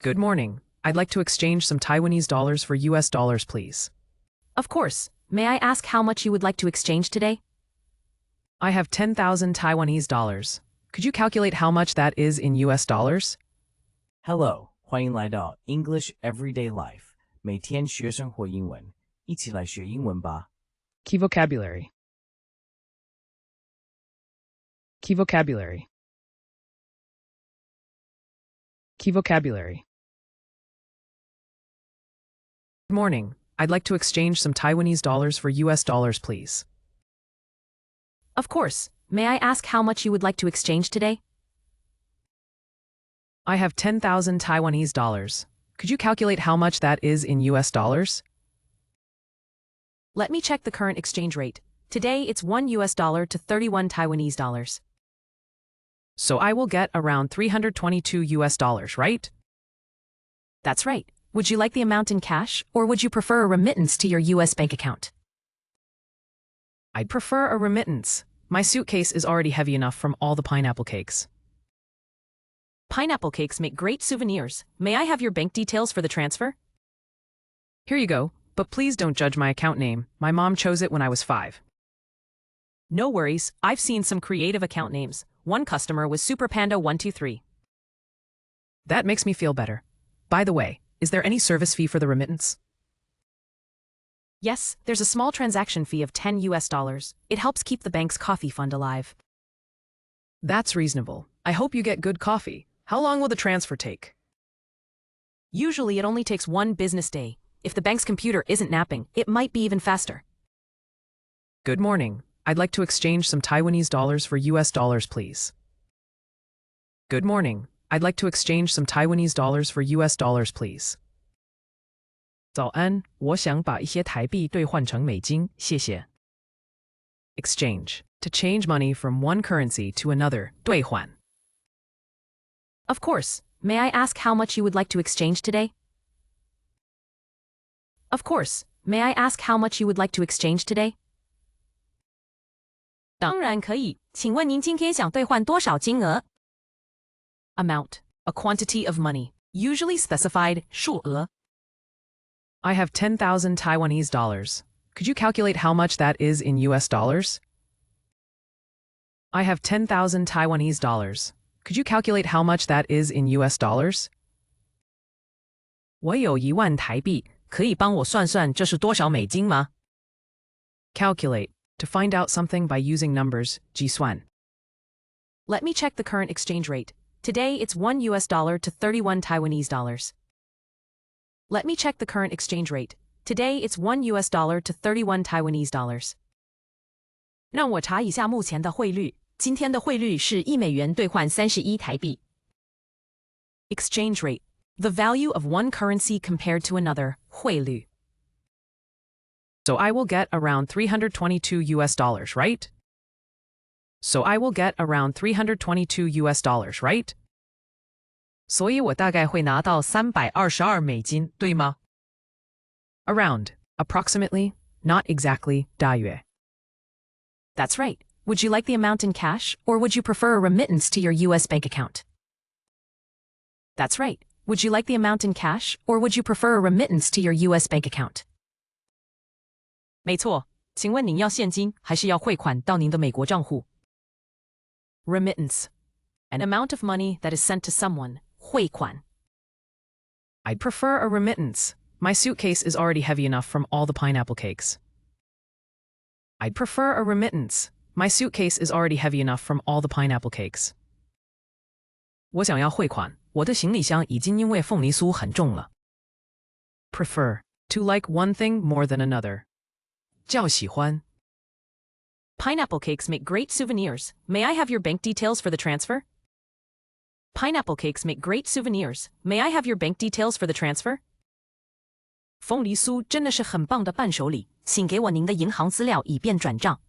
Good morning. I'd like to exchange some Taiwanese dollars for US dollars, please. Of course. May I ask how much you would like to exchange today? I have 10,000 Taiwanese dollars. Could you calculate how much that is in US dollars? Hello, 欢迎来到 English Everyday Life， 每天学生活英文，一起来学英文吧。Key vocabulary. Key vocabulary. Key vocabulary. Good morning. I'd like to exchange some Taiwanese dollars for US dollars, please. Of course. May I ask how much you would like to exchange today? I have 10,000 Taiwanese dollars. Could you calculate how much that is in US dollars? Let me check the current exchange rate. Today it's $1 to 31 Taiwanese dollars. So I will get around 322 US dollars, right? That's right. Would you like the amount in cash, or would you prefer a remittance to your US bank account? I'd prefer a remittance. My suitcase is already heavy enough from all the pineapple cakes. Pineapple cakes make great souvenirs. May I have your bank details for the transfer? Here you go, but please don't judge my account name. My mom chose it when I was 5. No worries, I've seen some creative account names. One customer was Super Panda 123. That makes me feel better. By the way, is there any service fee for the remittance? Yes, there's a small transaction fee of $10. It helps keep the bank's coffee fund alive. That's reasonable. I hope you get good coffee. How long will the transfer take? Usually it only takes 1 business day. If the bank's computer isn't napping, it might be even faster. Good morning. I'd like to exchange some Taiwanese dollars for US dollars, please. Good morning. I'd like to exchange some Taiwanese dollars for US dollars, please. 早安，我想把一些台币兑换成美金，谢谢。Exchange. To change money from one currency to another. 兑换. Of course. May I ask how much you would like to exchange today? Of course. May I ask how much you would like to exchange today? 当然可以，请问您今天想兑换多少金额？ Amount. A quantity of money. Usually specified 数额。I have 10,000 Taiwanese dollars. Could you calculate how much that is in US dollars? I have 10,000 Taiwanese dollars. Could you calculate how much that is in US dollars? 我有1万台币，可以帮我算算这是多少美金吗？ Calculate. To find out something by using numbers. 计算. Let me check the current exchange rate. Today it's $1 to 31 Taiwanese dollars. Let me check the current exchange rate. Today it's $1 to 31 Taiwanese dollars. 让我查一下目前的汇率。今天的汇率是1美元兑换31台币。Exchange rate. The value of one currency compared to another. 汇率。So I will get around 322 US dollars, right? So I will get around 322 US dollars, right? 所以我大概会拿到322美金，对吗？ Around. Approximately. Not exactly. 大约. That's right. Would you like the amount in cash, or would you prefer a remittance to your US bank account? That's right. Would you like the amount in cash, or would you prefer a remittance to your US bank account? 没错，请问您要现金还是要汇款到您的美国账户？ Remittance. An amount of money that is sent to someone. 汇款。I'd prefer a remittance. My suitcase is already heavy enough from all the pineapple cakes. I'd prefer a remittance. My suitcase is already heavy enough from all the pineapple cakes. 我想要汇款，我的行李箱已经因为凤梨酥很重了。Prefer. To like one thing more than another. 较喜欢。Pineapple cakes make great souvenirs. May I have your bank details for the transfer? Pineapple cakes make great souvenirs. May I have your bank details for the transfer? 凤梨酥真的是很棒的伴手礼，请给我您的银行资料以便转账。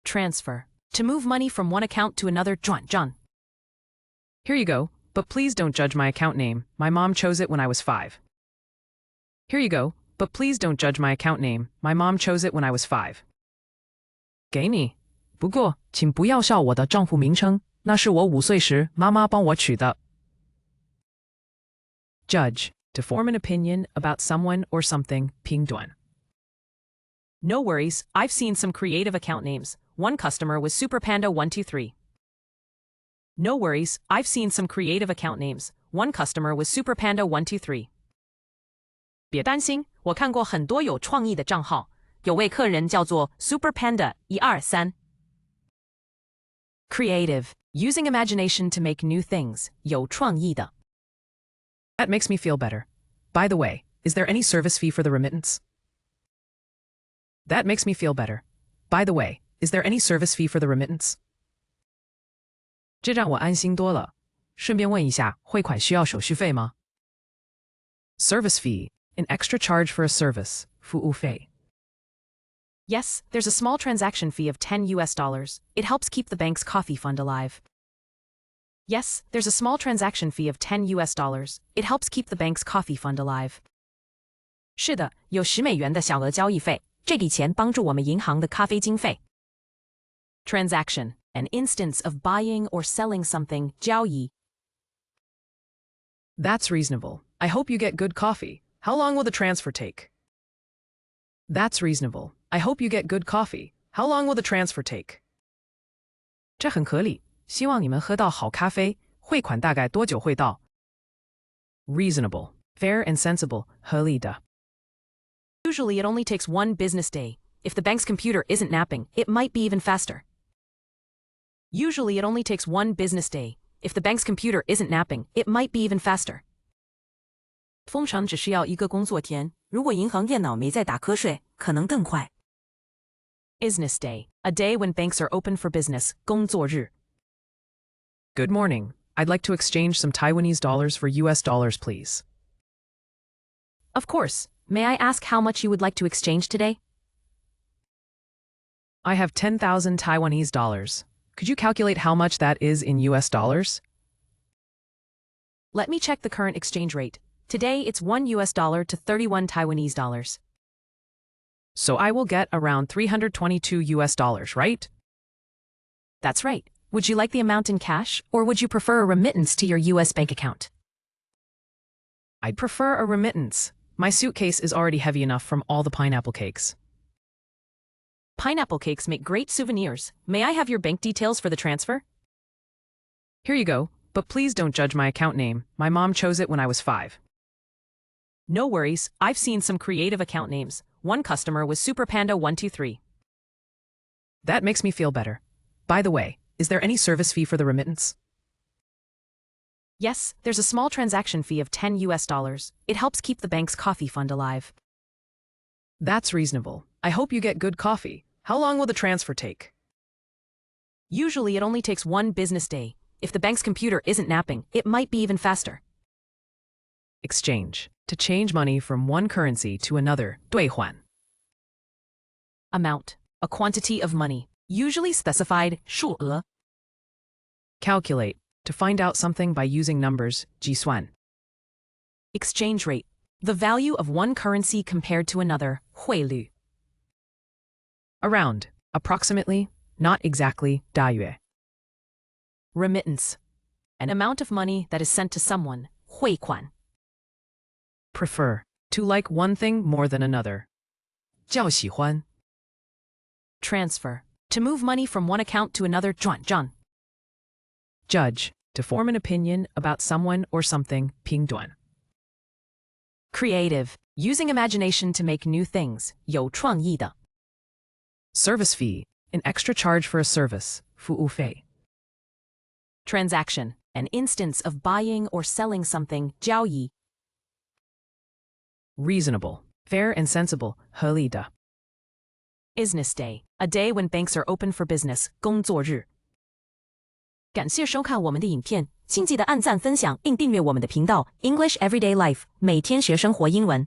Transfer. To move money from one account to another. 转账。Here you go, but please don't judge my account name. My mom chose it when I was 5. Here you go, but please don't judge my account name. My mom chose it when I was 5. 给你。不过，请不要笑我的账户名称，那是我5岁时妈妈帮我取的。Judge, to form an opinion about someone or something, 评断. No worries, I've seen some creative account names. One customer was SuperPanda123. No worries, I've seen some creative account names. One customer was SuperPanda123. 别担心，我看过很多有创意的账号，有位客人叫做 SuperPanda123. Creative, using imagination to make new things, 有创意的. That makes me feel better. By the way, is there any service fee for the remittance? That makes me feel better. By the way, is there any service fee for the remittance? 这让我安心多了。顺便问一下，汇款需要手续费吗？ Service fee, an extra charge for a service, 服务费. Yes, there's a small transaction fee of $10. It helps keep the bank's coffee fund alive. Yes, there's a small transaction fee of $10. It helps keep the bank's coffee fund alive. 是的，有$10的小额交易费，这笔钱帮助我们银行的咖啡经费。Transaction, an instance of buying or selling something, 交易. That's reasonable. I hope you get good coffee. How long will the transfer take? That's reasonable. I hope you get good coffee. How long will the transfer take? 这很合理。希望你们喝到好咖啡。汇款大概多久会到？ Reasonable, fair and sensible, 合理的。Usually it only takes one business day. If the bank's computer isn't napping, it might be even faster. Usually it only takes one business day. If the bank's computer isn't napping, it might be even faster. 通常只需要一个工作天，如果银行电脑没在打瞌睡，可能更快。Business day, a day when banks are open for business, 工作日。Good morning. I'd like to exchange some Taiwanese dollars for US dollars, please. Of course. May I ask how much you would like to exchange today? I have 10,000 Taiwanese dollars. Could you calculate how much that is in US dollars? Let me check the current exchange rate. Today it's $1 to 31 Taiwanese dollars. So I will get around 322 US dollars, right? That's right. Would you like the amount in cash, or would you prefer a remittance to your US bank account? I'd prefer a remittance. My suitcase is already heavy enough from all the pineapple cakes. Pineapple cakes make great souvenirs. May I have your bank details for the transfer? Here you go, but please don't judge my account name. My mom chose it when I was 5. No worries, I've seen some creative account names. One customer was SuperPanda123. That makes me feel better. By the way, is there any service fee for the remittance? Yes, there's a small transaction fee of $10. It helps keep the bank's coffee fund alive. That's reasonable. I hope you get good coffee. How long will the transfer take? Usually it only takes one business day. If the bank's computer isn't napping, it might be even faster. Exchange, to change money from one currency to another, 兑换. Amount, a quantity of money, usually specified 数额. Calculate, to find out something by using numbers, 计算. Exchange rate, the value of one currency compared to another, 汇率. Around, approximately, not exactly, 大约. Remittance, an amount of money that is sent to someone, 汇款. Prefer, to like one thing more than another. 较喜欢. Transfer, to move money from one account to another, 转账. Judge, to form an opinion about someone or something, 评断. Creative, using imagination to make new things, 有创意的. Service fee, an extra charge for a service, 服务费. Transaction, an instance of buying or selling something, 交易. Reasonable, fair and sensible, 合理的. Business day, a day when banks are open for business, 工作日. 感谢收看我们的影片，请记得按赞、分享并订阅我们的频道 English Everyday Life， 每天学生活英文。